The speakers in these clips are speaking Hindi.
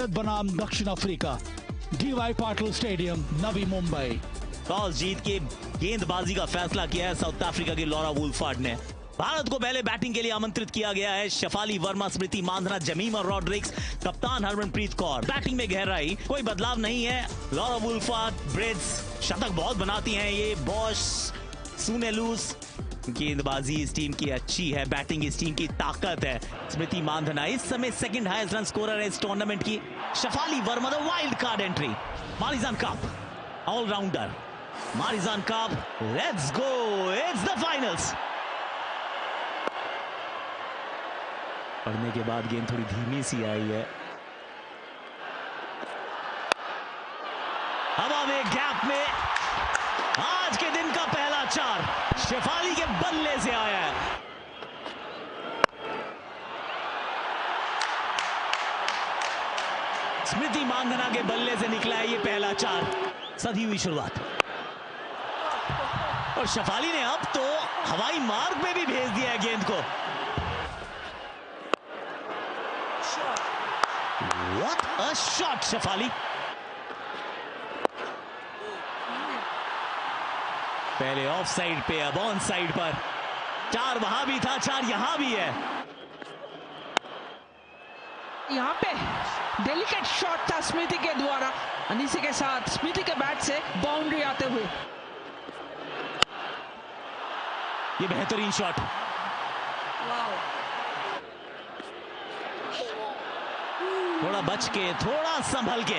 भारत बनाम दक्षिण Africa, D Y Patil stadium, Navi Mumbai. Toss जीत के गेंदबाजी का फैसला किया है साउथ अफ्रीका की लॉरा वुल्फार्ड ने। भारत को पहले बैटिंग के लिए आमंत्रित किया गया है। शेफाली वर्मा, स्मृति मांधाना, जमीमा रॉड्रिक्स, कप्तान हरमनप्रीत कौर। बैटिंग में गहराई, कोई बदलाव नहीं है। लॉरा वुल्फार्ड, ब्रिड्स शतक बहुत बनाती हैं ये। बॉश, सुनेलूस, गेंदबाजी इस टीम की अच्छी है, बैटिंग इस टीम की ताकत है। स्मृति मांधाना इस समय सेकंड हाईएस्ट रन स्कोरर है इस टूर्नामेंट की। Shafali Verma the wild card entry. Marizanne Kapp allrounder, Marizanne Kapp, let's go, it's the finals. पढ़ने के बाद गेंद थोड़ी धीमी सी आई है। हवा में, गैप में, आज के दिन का पहला चार शेफाली के बल्ले से आया है। स्मृति मांधाना के बल्ले से निकला है ये पहला चार। सधी हुई शुरुआत और शेफाली ने अब तो हवाई मार्ग में भी भेज दिया है गेंद को। What a shot Shefali. पहले ऑफ साइड पे, अब ऑन साइड पर। चार वहां भी था, चार यहां भी है। यहाँ पे डेलिकेट शॉट था स्मृति के द्वारा, इसी के साथ स्मृति के बैट से बाउंड्री आते हुए। ये बेहतरीन शॉट। थोड़ा बच के, थोड़ा संभल के।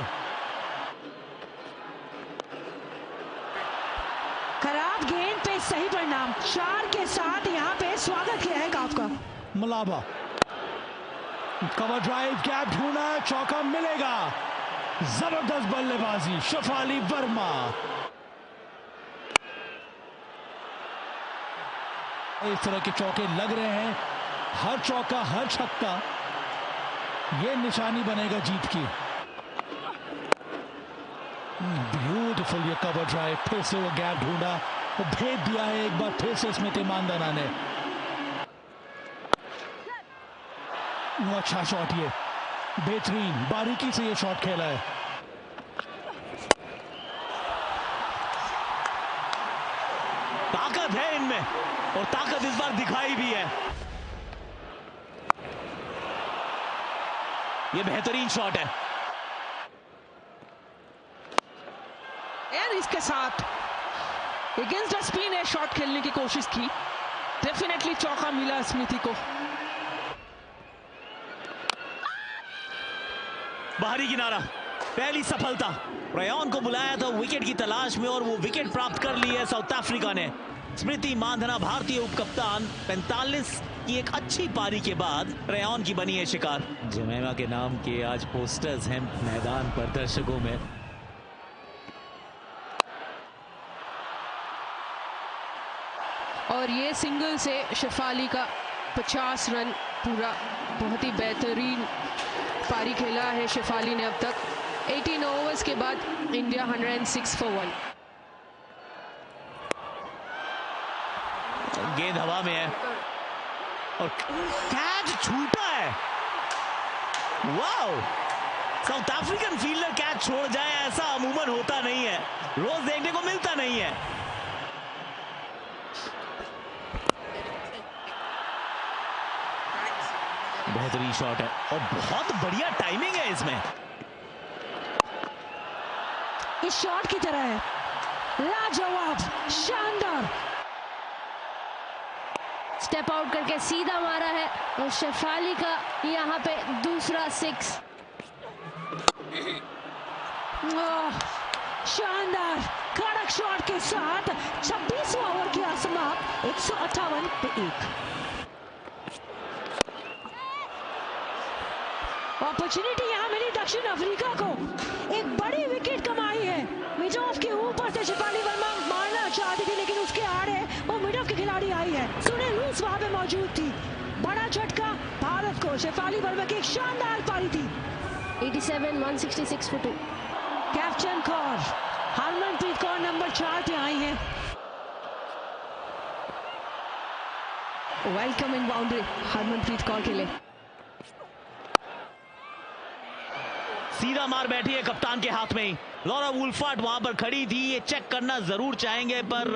खराब गेंद पे सही परिणाम। चार के साथ यहाँ पे स्वागत किया है काफ का। मलाबा, कवर ड्राइव, गैप ढूंढा, चौका मिलेगा। जबरदस्त बल्लेबाजी शेफाली वर्मा। इस तरह के चौके लग रहे हैं, हर चौका, हर छक्का ये निशानी बनेगा जीत की। ब्यूटीफुल ये कवर ड्राइव, फिर से वो गैप ढूंढा, वो भेद दिया है एक बार फिर से स्मृति मांधाना ने। अच्छा शॉट, ये बेहतरीन बारीकी से ये शॉट खेला है। ताकत है इनमें और ताकत इस बार दिखाई भी है। ये बेहतरीन शॉट है। और इसके साथ अगेंस्ट स्पिन है, शॉट खेलने की कोशिश की, डेफिनेटली चौका मिला स्मृति को। बाहरी किनारा, पहली सफलता। रेयॉन को बुलाया था विकेट की तलाश में और वो विकेट प्राप्त कर ली है साउथ अफ्रीका ने। स्मृति मांधाना, भारतीय उपकप्तान, 45 की एक अच्छी पारी के बाद रेयॉन की बनी है शिकार। जमैमा के नाम के आज पोस्टर्स हैं मैदान पर दर्शकों में। और ये सिंगल से शेफाली का 50 रन पूरा। बहुत ही बेहतरीन पारी खेला है शेफाली ने अब तक। 18 ओवर्स के बाद इंडिया 106 for 1। गेंद हवा में है और कैच छूटा है। Wow, south African fielder catch छोड़ जाए, ऐसा अमूमन होता नहीं है, रोज देखने को मिलता नहीं है। बेहतरीन शॉट है और बहुत बढ़िया टाइमिंग है इसमें। इस शॉट की तरह है, लाजवाब, शानदार। स्टेप आउट करके सीधा मारा है और शेफाली का यहाँ पे दूसरा 6। शानदार कड़क शॉट के साथ 26वां ओवर किया समाप्त 158 पे 1। अपॉर्चुनिटी यहाँ मिली दक्षिण अफ्रीका को, एक बड़ी विकेट कमाई है। मिड ऑफ के ऊपर से शेफाली वर्मा मारना चाहती थी लेकिन उसके आड़े वो मिड ऑफ की खिलाड़ी आई है। सुनेलूस वहां पे मौजूद थी। बड़ा झटका भारत को, शेफाली वर्मा की एक शानदार पारी थी। 87, 166 for 2। Captain Kaur, Harmanpreet Kaur number 4 पे आई हैं। वेलकमिंग बाउंड्री हरमनप्रीत कौर के लिए। सीधा मार बैठी है कप्तान के हाथ में ही। लॉरा वुल्फार्ड वहां पर खड़ी थी, ये चेक करना जरूर चाहेंगे, पर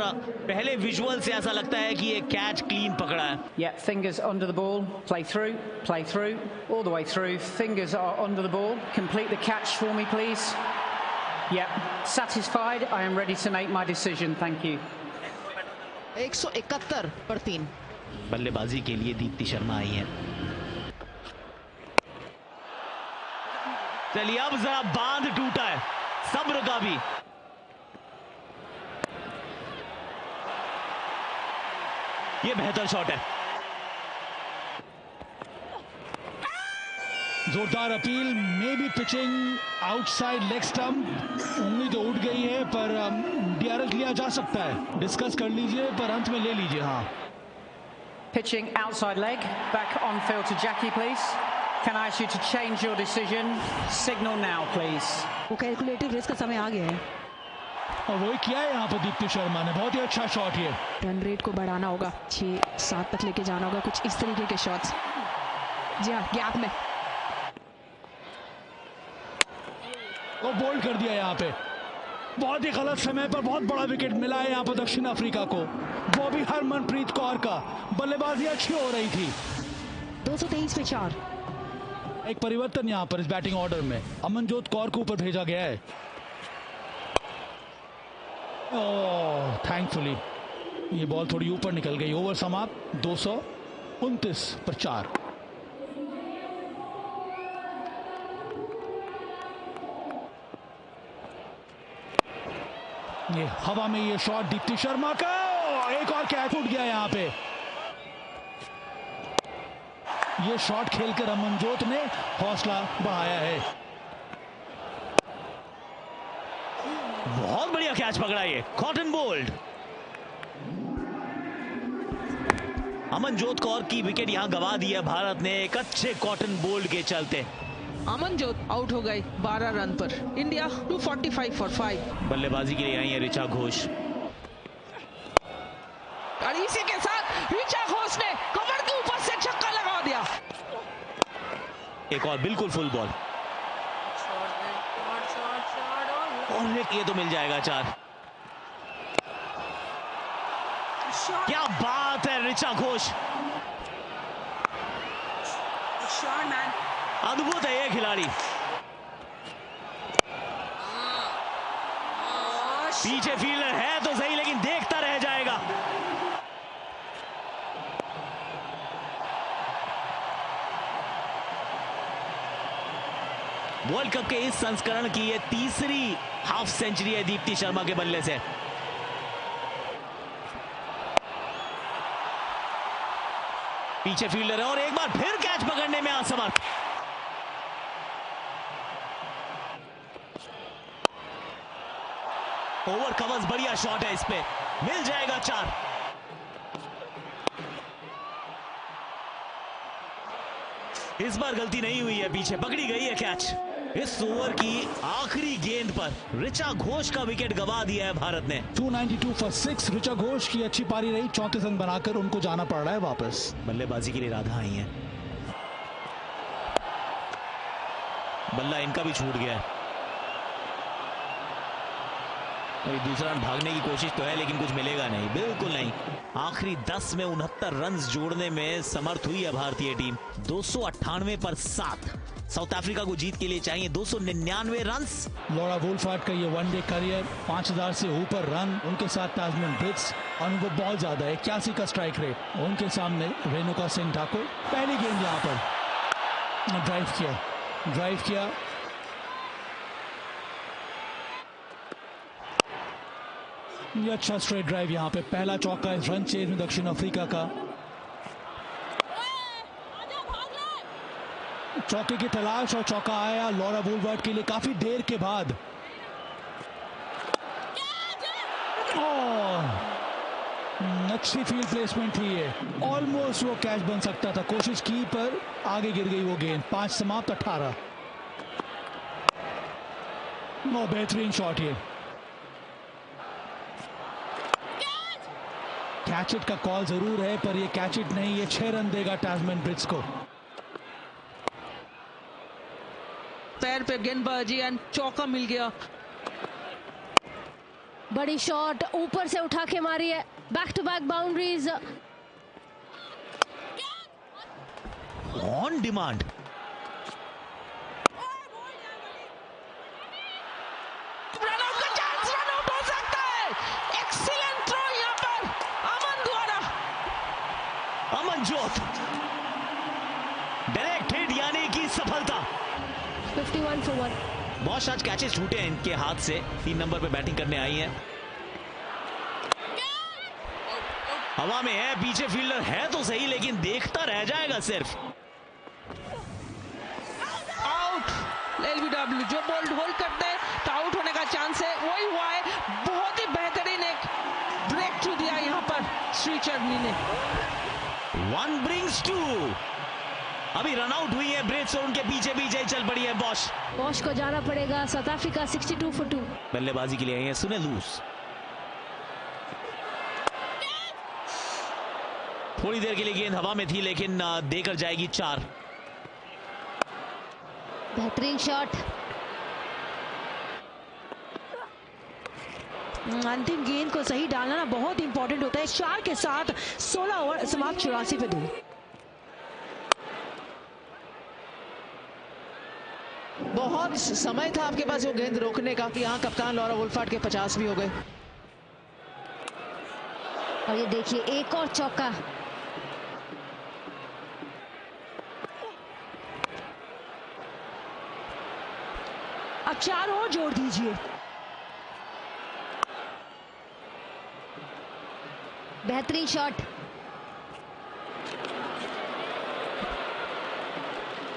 पहले विजुअल से ऐसा लगता है कि ये कैच क्लीन पकड़ा है। Yeah, fingers under the ball, play through, all the way through. Fingers are under the ball. Complete the catch for me, please. Yeah, satisfied. I am ready to make my decision. Thank you. 171 पर 3। बल्लेबाजी के लिए दीप्ति शर्मा आई है। चलिए अब जरा बांध टूटा है सब्र का भी। ये बेहतर शॉट है। जोरदार appeal, may be pitching outside leg stump. उंगली तो उठ गई है, पर डीआरएस लिया जा सकता है। डिस्कस कर लीजिए, पर अंत में ले लीजिए। हाँ, Pitching outside leg, back on field to Jackie, please. Can I ask you to change your decision? Signal now, please. वो कैलकुलेटिव रिस्क का समय आ गया है और वही किया है यहाँ पर दीप्ति शर्मा ने। बहुत ही अच्छा शॉट ये। रन रेट को बढ़ाना होगा, 6-7 तक लेके जाना होगा, कुछ इस तरीके के शॉट्स। जी हाँ, गैप में वो बोल्ड कर दिया यहाँ पे। बहुत ही गलत समय पर बहुत बड़ा विकेट मिला है यहाँ पर दक्षिण अफ्रीका को, वो भी हरमनप्रीत कौर का। बल्लेबाजी अच्छी हो रही थी। 223 पे 4। एक परिवर्तन यहाँ पर इस बैटिंग ऑर्डर में अमनजोत कौर को ऊपर भेजा गया है। ओह, थैंकफुली ये बॉल थोड़ी ऊपर निकल गई। ओवर समाप्त, 229 पर 4। ये हवा में ये शॉट दीप्ति शर्मा का, एक और कैच उठ गया यहाँ पे। ये शॉट खेलकर अमनजोत ने हौसला बढ़ाया है। बहुत बढ़िया कैच पकड़ा ये, कॉटन बोल्ड। अमनजोत कौर की विकेट यहां गवा दी है भारत ने एक अच्छे कॉटन बोल्ड के चलते। अमनजोत आउट हो गई 12 रन पर। India 245 for 5। बल्लेबाजी के लिए आई है ऋचा घोष। और इसी के साथ ऋचा घोष ने कमर के ऊपर से छक्का लगा दिया। एक और बिल्कुल फुल बॉल, और ये तो मिल जाएगा 4। क्या बात है ऋचा घोष, अद्भुत है ये खिलाड़ी। पीछे फील्डर है तो सही, लेकिन देखता रह जाएगा। वर्ल्ड कप के इस संस्करण की ये तीसरी हाफ सेंचुरी है दीप्ति शर्मा के बल्ले से। पीछे फील्डर है और एक बार फिर कैच पकड़ने में असमर्थ। ओवर कवर्स, बढ़िया शॉट है, इस पे मिल जाएगा 4। इस बार गलती नहीं हुई है, पीछे पकड़ी गई है कैच। इस ओवर की आखिरी गेंद पर ऋचा घोष का विकेट गवा दिया है भारत ने। 292 फॉर 6। ऋचा घोष की अच्छी पारी रही, 34 रन बनाकर उनको जाना पड़ रहा है वापस। बल्लेबाजी के लिए राधा आई है। बल्ला इनका भी छूट गया है। दूसरा रन भागने की कोशिश तो है, लेकिन कुछ मिलेगा नहीं, बिल्कुल नहीं। आखिरी 10 में 69 रन जोड़ने में समर्थ हुई है भारतीय टीम। 298 पर 7। साउथ अफ्रीका को जीत के लिए चाहिए 299 रन। लॉरा वुल्फार्ड का ये वनडे करियर, 5000 से ऊपर रन, उनके साथ ताजमन ब्रिट्स, अनुभव बहुत ज्यादा है, 81 का स्ट्राइक रेट। उनके सामने रेणुका सिंह ठाकुर। पहली गेंद यहाँ पर ड्राइव किया। ये अच्छा स्ट्रेट ड्राइव यहाँ पे, पहला चौका इस रन चेज में दक्षिण अफ्रीका का। चौके की तलाश और चौका आया लॉरा वुल्फार्ड के लिए काफी देर के बाद। अच्छी फील्ड प्लेसमेंट थी ये, ऑलमोस्ट वो कैच बन सकता था, कोशिश की पर आगे गिर गई वो गेंद। 5 समाप्त 18। बेहतरीन शॉट ये। कैच इट का कॉल जरूर है, पर ये कैच इट नहीं, ये 6 रन देगा टास्मैन ब्रिट्स को। पैर पे गेंदबाजी एंड चौका मिल गया। बड़ी शॉट ऊपर से उठा के मारी है, back to back boundaries. On demand. Run out का चांस, रनआउट हो सकता है। एक्सीलेंट थ्रो यहां पर अमन द्वारा। अमनजोत डायरेक्ट हिट यानी कि सफलता। 51 for 1। बहुत आज कैचेस छूटे हैं इनके हाथ से। 3 नंबर पे बैटिंग करने आई है। हवा में है, पीछे फील्डर है तो सही, लेकिन देखता रह जाएगा सिर्फ। आउट। एलबीडब्ल्यू जो बॉल होल्ड करते हैं तो आउट होने का चांस है, वही हुआ है। बहुत ही बेहतरीन एक ब्रेक थ्रू दिया यहां पर श्रीचरणी ने। 1 brings 2। अभी रनआउट हुई है ब्रेट्स और उनके पीछे पीछे चल पड़ी है बॉश। बॉश को जाना पड़ेगा। South Africa 62 for 2। बल्लेबाजी के लिए आई है सुनील लूस। थोड़ी देर के लिए गेंद हवा में थी, लेकिन देकर जाएगी 4। बेहतरीन शॉट। अंतिम गेंद को सही डालना ना बहुत इंपॉर्टेंट होता है। 4 के साथ 16 ओवर समाप्त, 84 पे 2। बहुत समय था आपके पास वो गेंद रोकने का कि यहाँ कप्तान लॉरा वुल्फार्ड के 50 भी हो गए। और ये देखिए एक और चौका। अब 4 और जोड़ दीजिए। बेहतरीन शॉट।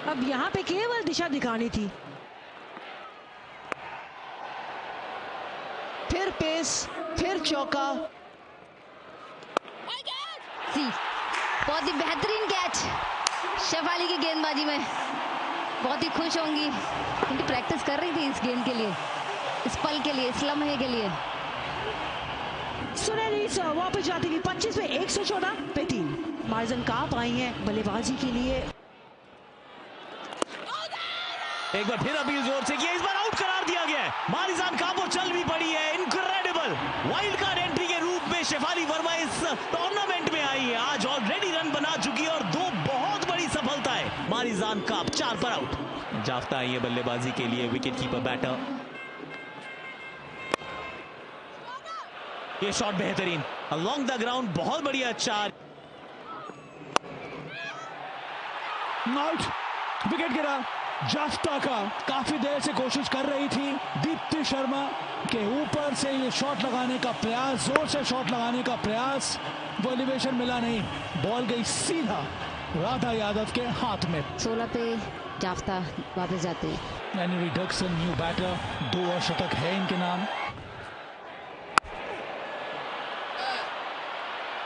अब यहां पे केवल दिशा दिखानी थी। फिर पेस, फिर चौका। बहुत ही बेहतरीन कैच शेफाली की गेंदबाजी में। बहुत ही खुश होंगी क्योंकि प्रैक्टिस कर रही थी इस गेंद के लिए, इस पल के लिए, इस लम्हे के लिए। सुनहरी वापस जाती हुई 25 पे 114 पे 3। मार्जन काप आई हैं बल्लेबाजी के लिए। एक बार फिर अपील जोर से किया, इस बार आउट करार दिया गया है। मारिजान काबो चल भी पड़ी है। इनक्रेडिबल वाइल्ड कार्ड एंट्री के रूप में शेफाली वर्मा इस टूर्नामेंट में आई है। आज ऑलरेडी रन बना चुकी है और 2 बहुत बड़ी सफलता है। मारिजान काप 4 पर आउट। जाफ्ता आई है बल्लेबाजी के लिए विकेट कीपर बैटर। ये शॉट बेहतरीन अलोंग द ग्राउंड, बहुत बढ़िया 4। आउट, विकेट गिरा जाफ्ता का। काफी देर से कोशिश कर रही थी दीप्ति शर्मा के ऊपर से ये शॉट लगाने का प्रयास, जोर से शॉट लगाने का प्रयास, वो एलिवेशन मिला नहीं। बॉल गई सीधा राधा यादव के हाथ में। 16 पे जाफ्ता वापस जाते हैं। यानी रिडक्शन न्यू बैटर, 2 और शतक है इनके नाम।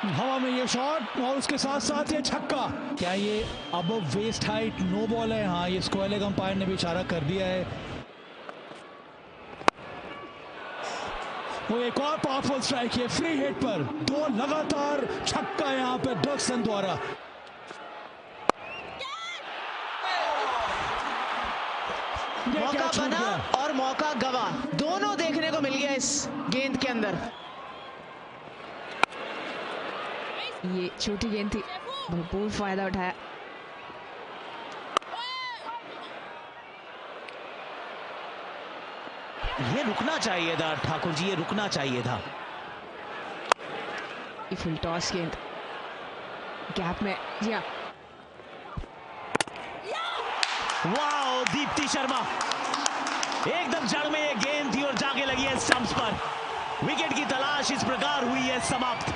हवा में ये शॉट और उसके साथ साथ ये छक्का। क्या ये अब वेस्ट हाइट नो बॉल है? हाँ, ये स्क्वायर लेग अंपायर ने भी इशारा कर दिया है। वो एक और पावरफुल स्ट्राइक है फ्री हिट पर। 2 लगातार छक्का यहां पे डर्कसन द्वारा। मौका बना और मौका गवा, दोनों देखने को मिल गया इस गेंद के अंदर। ये छोटी गेंद थी, भरपूर फायदा उठाया। ये रुकना चाहिए था ठाकुर जी, ये रुकना चाहिए था। फुल टॉस गेंद गैप में। जी हाँ, वाओ दीप्ति शर्मा, एकदम जड़ में ये गेंद थी और जाके लगी है स्टंप्स पर। विकेट की तलाश इस प्रकार हुई है समाप्त।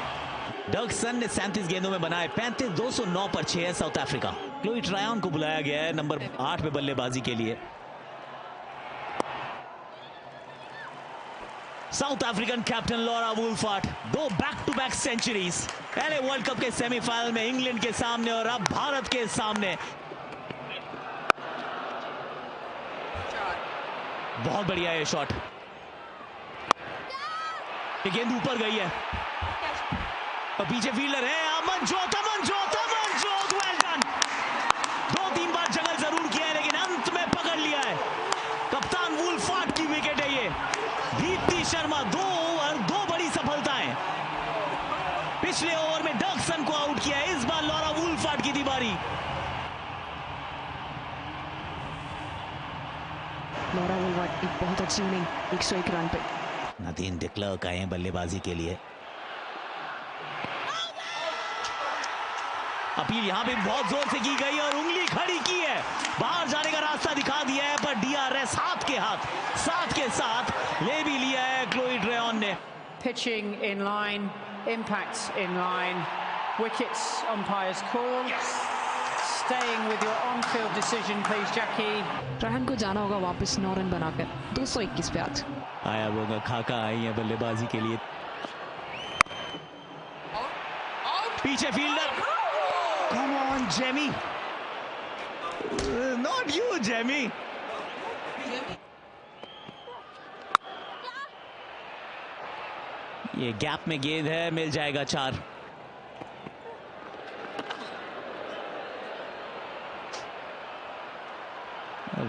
डर्कसन ने 37 गेंदों में बनाए 35, 209 पर 6 है साउथ अफ्रीका। क्लोई ट्रायन को बुलाया गया है नंबर 8 पे बल्लेबाजी के लिए। South African captain Laura Wolvaardt 2 back to back centuries, पहले वर्ल्ड कप के सेमीफाइनल में इंग्लैंड के सामने और अब भारत के सामने। बहुत बढ़िया ये शॉट, ये गेंद ऊपर गई है और पीछे फील्डर है अमनजोत। Well done. 2-3 बार जगल जरूर किया है लेकिन अंत में पकड़ लिया है। आउट किया है। इस बार लॉरा वुल्फार्ड की बारी। लॉरा वुल्फार्ड एक बहुत अच्छी इनिंग 101 रन पे। नदीन डिक्लर्क आए हैं बल्लेबाजी के लिए। अपील यहां पे बहुत जोर से की गई और उंगली खड़ी की है, बाहर जाने का रास्ता दिखा दिया है, पर डीआरएस हाथ के साथ ले भी लिया है क्लोई ड्रेयन ने। Pitching in line, impacts in line, wickets umpires call. Staying with your on-field decision, please, Jackie. रहन को जाना होगा वापस 9 रन बनाकर 221 पे आज। आयाबोंगा खाका आई है बल्लेबाजी के लिए। पीछे fielder, come on Jamie, not you Jamie. ये गैप में गेंद है, मिल जाएगा 4।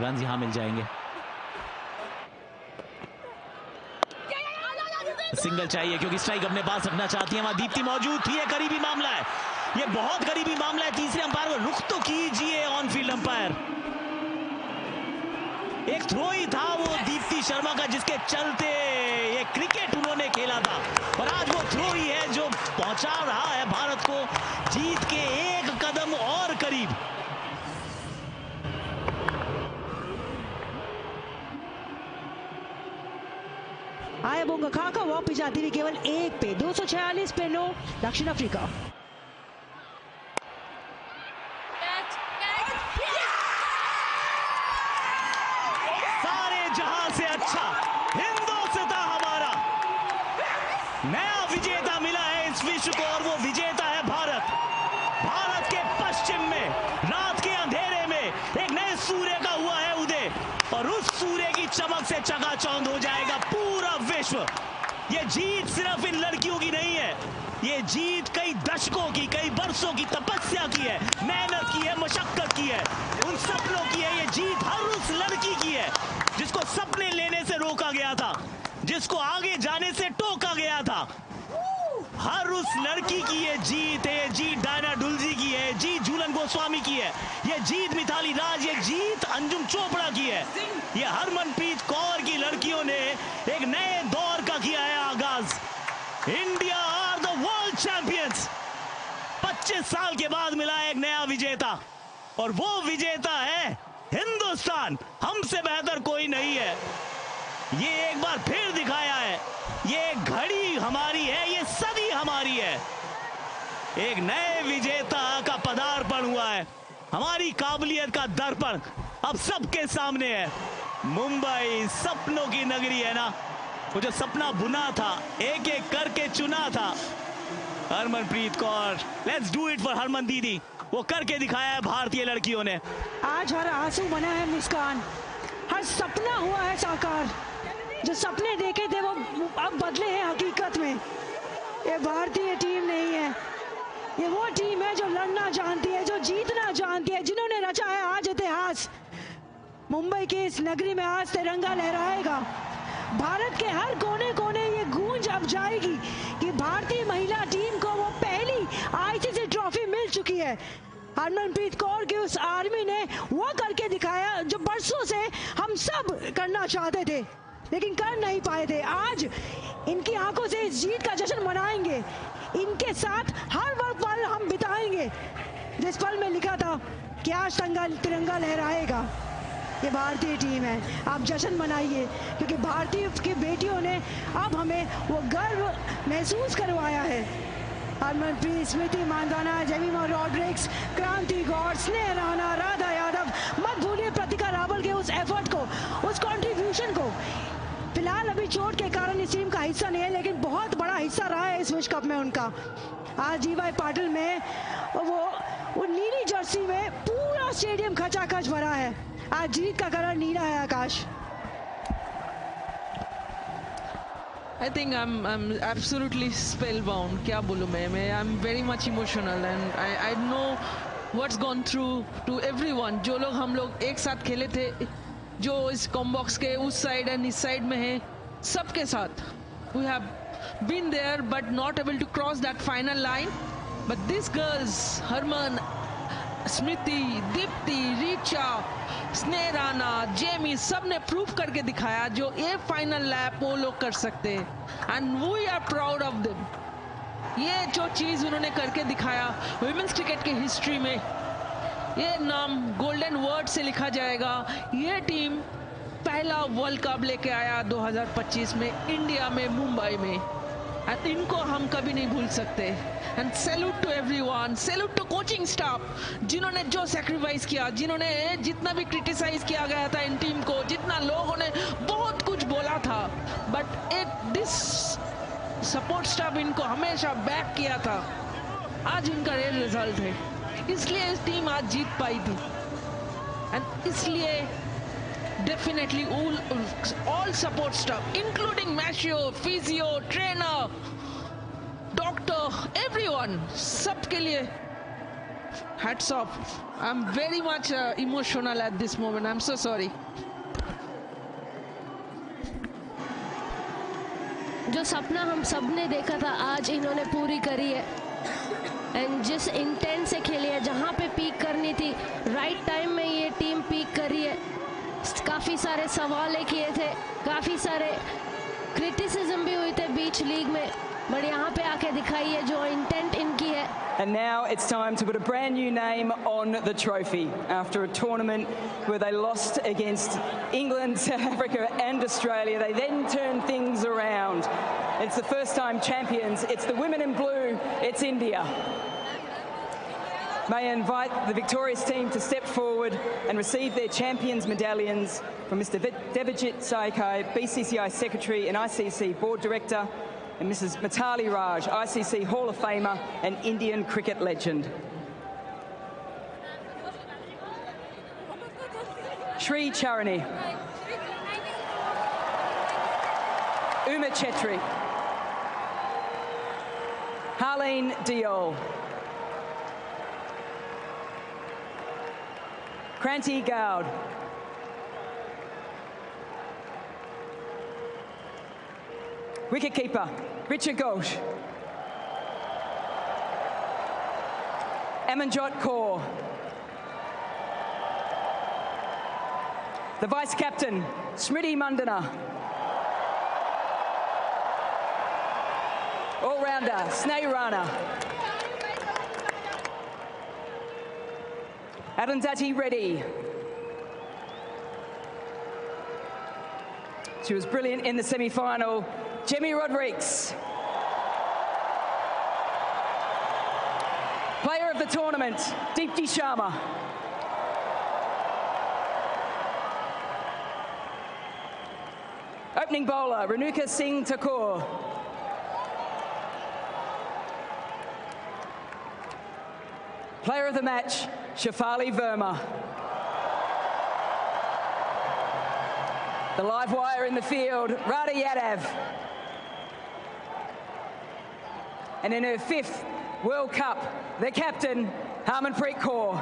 रन यहां मिल जाएंगे। सिंगल चाहिए क्योंकि स्ट्राइक अपने पास रखना चाहती है। वहां दीप्ति मौजूद थी। ये करीबी मामला है, ये बहुत करीबी मामला है। तीसरे अंपायर को रुख तो कीजिए ऑन फील्ड अंपायर। एक थ्रो ही था वो दीप्ति शर्मा का, जिसके चलते ये क्रिकेट उन्होंने खेला था, और आज वो थ्रो ही है जो पहुंचा रहा है भारत को जीत के एक कदम और करीब। आयाबोंगा खाका वापस जाती हुई केवल 1 पे 246 पे 9 दक्षिण अफ्रीका। सारे जहां से अच्छा हिंदुस्तान हमारा नया विजेता मिला है इस विश्व को, और वो विजेता है भारत। भारत के पश्चिम में रात के अंधेरे में एक नए सूर्य का हुआ है उदय, और उस सूर्य की चमक से चकाचौंध हो जाएगा पूरा विश्व। ये जीत सिर्फ इन लड़कियों की नहीं है, ये जीत कई दशकों की, कई बरसों की तपस्या की है, मेहनत की है, मशक्कत की है, उन सपनों की है। ये जीत हर उस लड़की की है जिसको सपने लेने से रोका गया था, जिसको आगे जाने से टोका गया था। हर उस लड़की की ये जीत है। ये जीत डायना डुलजी की है, जीत झूलन गोस्वामी की है, ये जीत मिताली राज, ये जीत अंजुम चोपड़ा की है, ये हरमनप्रीत कौर की लड़कियों ने एक नए दौर का किया है आगाज। India are the world champions. 25 साल के बाद मिला एक नया विजेता, और वो विजेता है हिंदुस्तान। हमसे बेहतर कोई नहीं है। ये एक बार फिर दिखाया है, ये घड़ी हमारी है, ये सदी हमारी है। एक नए विजेता का पदार्पण हुआ है, हमारी काबिलियत का दर्पण अब सबके सामने है। मुंबई सपनों की नगरी है ना, वो जो सपना बुना था, एक एक करके चुना था। Harmanpreet Kaur, let's do it for Harman दीदी, वो करके दिखाया है भारतीय लड़कियों ने। आज हर आंसू बना है मुस्कान, हर सपना हुआ है साकार। जो सपने देखे थे वो अब बदले हैं हकीकत में। ये भारतीय टीम नहीं है, ये वो टीम है जो लड़ना जानती है, जो जीतना जानती है, जिन्होंने रचा है आज इतिहास। मुंबई के इस नगरी में आज तिरंगा लहराएगा। भारत के हर कोने कोने ये गूंज अब जाएगी कि भारतीय महिला टीम को वो पहली आईसीसी ट्रॉफी मिल चुकी है। हरमनप्रीत कौर की उस आर्मी ने वो करके दिखाया जो बरसों से हम सब करना चाहते थे लेकिन कर नहीं पाए थे। आज इनकी आंखों से इस जीत का जश्न मनाएंगे, इनके साथ हर वो पल हम बिताएंगे जिस पल में लिखा था कि आज तिरंगा लहराएगा। ये भारतीय टीम है, आप जश्न मनाइए क्योंकि भारतीय की बेटियों ने अब हमें वो गर्व महसूस करवाया है। हरमनप्रीत, स्मृति मांधाना, जेमिमा रॉड्रिक्स, क्रांति गौड़, स्नेह राणा, राधा यादव, मत भूलिए प्रतिका रावल के उस एफर्ट को, उस कंट्रीब्यूशन को। फिलहाल अभी चोट के कारण इस टीम का हिस्सा नहीं है लेकिन बहुत बड़ा हिस्सा रहा है इस विश्व कप में उनका। आज जीवाई पाटिल में वो नीली जर्सी में पूरा स्टेडियम खचाखच भरा है। आज जीत का कलर नीला है आकाश। I think I'm absolutely spellbound. क्या बोलूँ मैं I'm very much emotional and I know what's gone through to everyone. जो लोग हम लोग एक साथ खेले थे, जो इस कॉम्बॉक्स के उस साइड एंड इस साइड में हैं, सबके साथ we have been there but not able to cross that final line. But these girls, Harman, स्मृति, दीप्ति, रीचा, स्नेह राणा, जेमी, सब ने प्रूव करके दिखाया जो ये फाइनल लैप वो लोग कर सकते हैं and we are proud of them. ये जो चीज उन्होंने करके दिखाया वुमेन्स क्रिकेट की हिस्ट्री में, ये नाम गोल्डन वर्ड से लिखा जाएगा। ये टीम पहला वर्ल्ड कप लेके आया 2025 में इंडिया में, मुंबई में, एंड इनको हम कभी नहीं भूल सकते। And salute to everyone, salute to coaching staff जिन्होंने जो सैक्रिफाइस किया, जिन्होंने जितना भी क्रिटिसाइज किया गया था इन टीम को, जितना लोगों ने बहुत कुछ बोला था, बट एक दिस सपोर्ट स्टाफ इनको हमेशा बैक किया था। आज इनका ये रिजल्ट है, इसलिए इस टीम आज जीत पाई थी। एंड इसलिए definitely all support staff including Mashio, physio, trainer, doctor, everyone, सबके लिए hats off. I'm very much emotional at this moment. I'm so sorry. जो सपना हम सब ने देखा था आज इन्होंने पूरी करी है। एंड जिस इंटेंट से खेली है, जहाँ पे पीक करनी थी राइट टाइम में ये टीम पीक करी है। काफ़ी सारे सवाल किए थे, काफ़ी सारे क्रिटिसिज्म भी हुए थे बीच लीग में, बट यहाँ पे आके दिखाई है जो इंटेंट इनकी है। And now it's time to put a brand new name on the trophy after a tournament where they lost against England, South Africa and Australia. They then turned things around. It's the first time champions. It's the women in blue. It's India. May I invite the victorious team to step forward and receive their champions medallions from Mr. Devajit Saikai, BCCI Secretary and ICC Board Director, and Mrs. Mitali Raj, ICC Hall of Famer and Indian cricket legend. Shri Charani, Uma Chetri, Harleen Diol, Kranti Goud, wicketkeeper Richard Ghosh, Amanjot Kaur, the vice captain Smriti Mandana, all-rounder Sneh Rana, Arundhati Reddy. She was brilliant in the semi-final. Jemmy Rodrigues. Player of the tournament, Deepti Sharma. Opening bowler, Renuka Singh Thakur. Player of the match, Shefali Verma. The live wire in the field, Radha Yadav. And in her 5th World Cup, the captain, Harmanpreet Kaur.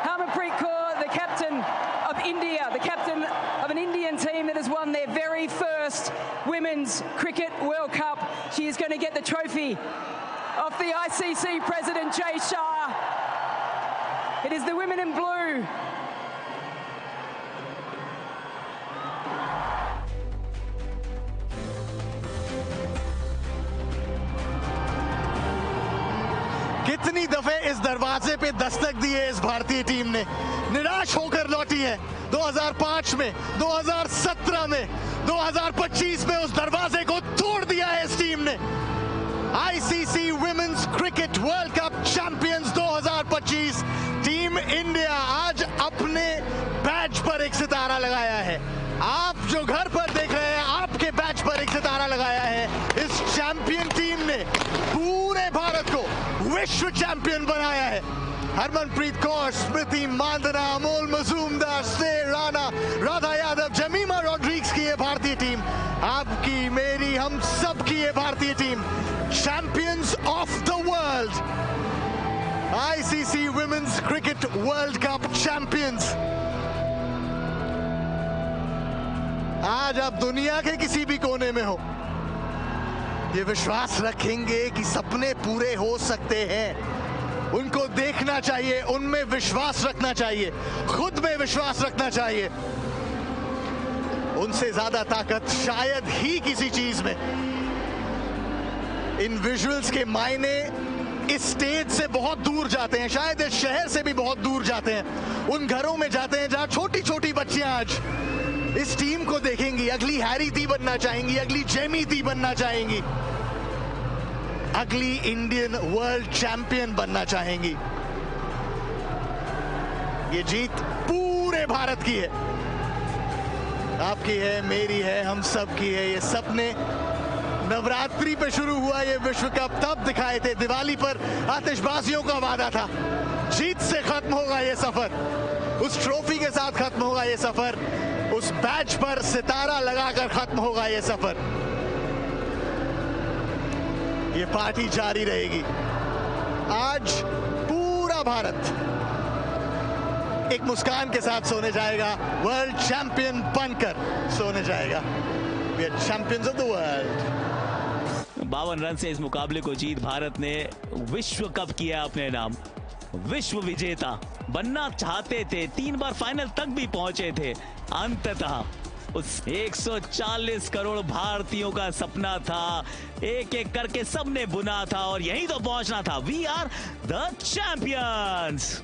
Harmanpreet Kaur, the captain of India, the captain of an Indian team that has won their very first Women's Cricket World Cup. She is going to get the trophy off the ICC President Jay Shah. It is the women in blue. कितनी दफे इस दरवाजे पे दस्तक दी है इस भारतीय टीम ने, निराश होकर लौटी है 2005 में, 2017 में, 2025 में उस दरवाजे को तोड़ दिया है इस टीम ने। ICC women's cricket world cup champions 2025 team India आज अपने बैट बैच पर एक सितारा लगाया है। आप जो घर पर देख रहे हैं, आपके बैच पर एक सितारा लगाया है। इस चैंपियन टीम ने पूरे भारत को विश्व चैंपियन बनाया है। हरमनप्रीत कौर, स्मृति मांधना, अमोल मजूमदार, स्नेह राणा, राधा यादव, जमीमा रॉड्रिग्स की ये भारतीय टीम, आपकी, मेरी, हम सब की ये भारतीय team champions of the world, ICC women's cricket world cup champions. आज आप दुनिया के किसी भी कोने में हो, ये विश्वास रखेंगे कि सपने पूरे हो सकते हैं। उनको देखना चाहिए, उनमें विश्वास रखना चाहिए, खुद में विश्वास रखना चाहिए। उनसे ज्यादा ताकत शायद ही किसी चीज में। इन विजुअल्स के मायने इस स्टेज से बहुत दूर जाते हैं, शायद इस शहर से भी बहुत दूर जाते हैं। उन घरों में जाते हैं जहां छोटी छोटी बच्चियां आज इस टीम को देखेंगी, अगली हैरी दी बनना चाहेंगी, अगली जेमी दी बनना चाहेंगी, अगली इंडियन वर्ल्ड चैंपियन बनना चाहेंगी। ये जीत पूरे भारत की है, आपकी है, मेरी है, हम सब की है। ये सपने नवरात्रि पे शुरू हुआ ये विश्व कप, तब दिखाए थे। दिवाली पर आतिशबाजियों का वादा था, जीत से खत्म होगा ये सफर, उस ट्रॉफी के साथ खत्म होगा ये सफर, उस बैच पर सितारा लगाकर खत्म होगा ये सफर। ये पार्टी जारी रहेगी। आज पूरा भारत एक मुस्कान के साथ सोने जाएगा, वर्ल्ड चैंपियन बनकर सोने जाएगा। We are champions of the world. 52 run से इस मुकाबले को जीत भारत ने विश्व कप किया अपने नाम। विश्व विजेता बनना चाहते थे, 3 बार फाइनल तक भी पहुंचे थे। अंततः उस 140 करोड़ भारतीयों का सपना था, एक एक करके सबने बुना था और यहीं तो पहुंचना था। We are the champions.